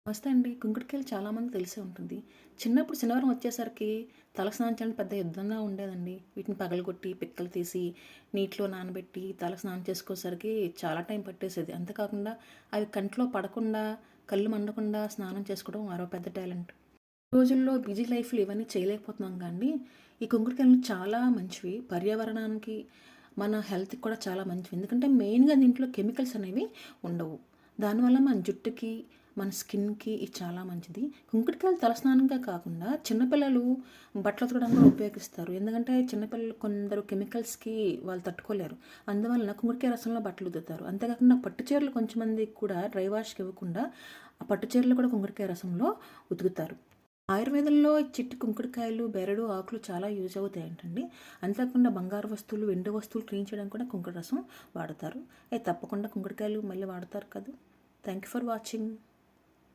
నమస్తే అండి. కుంకుడుకాయలు చాలామందికి తెలిసే ఉంటుంది. చిన్నప్పుడు శనివారం వచ్చేసరికి తలస్నానం చేయడం పెద్ద యుద్ధంగా ఉండేదండి. వీటిని పగలగొట్టి, పిక్కలు తీసి, నీటిలో నానబెట్టి, తలస్నానం చేసుకోసరికి చాలా టైం పట్టేసేది. అంతేకాకుండా అవి కంట్లో పడకుండా, కళ్ళు మండకుండా స్నానం చేసుకోవడం మరో పెద్ద టాలెంట్. రోజుల్లో బిజీ లైఫ్‌లో ఇవన్నీ చేయలేకపోతున్నాం గానీ, ఈ కుంకుడుకాయలు చాలా మంచివి. పర్యావరణానికి, మన హెల్త్‌కి కూడా చాలా మంచివి. ఎందుకంటే మెయిన్‌గా దీంట్లో కెమికల్స్ అనేవి ఉండవు. దానివల్ల మన జుట్టుకి, మన స్కిన్‌కి ఇది చాలా మంచిది. కుంకుడుకాయలు తలస్నానంగా కాకుండా చిన్నపిల్లలు బట్టలు ఉతకడానికి కూడా ఉపయోగిస్తారు. ఎందుకంటే చిన్నపిల్లలు కొందరు కెమికల్స్‌కి వాళ్ళు తట్టుకోలేరు. అందువలన కుంకుడుకాయ రసంలో బట్టలు ఉతుకుతారు. అంతేకాకుండా పట్టు చీరలు కొంచెం మందికి కూడా డ్రై వాష్‌కి ఇవ్వకుండా ఆ పట్టు చీరలు కూడా కుంకుడుకాయ రసంలో ఉతుకుతారు. ఆయుర్వేదంలో చిట్టి కుంకుడుకాయలు, బెరడు ఆకులు చాలా యూజ్ అవుతాయంటండి. అంతేకాకుండా బంగారు వస్తువులు, వెండి వస్తువులు క్లీన్ చేయడానికి కూడా కుంకుడు రసం వాడతారు. తప్పకుండా కుంకుడుకాయలు మళ్ళీ వాడతారు కదా! Thank you for watching.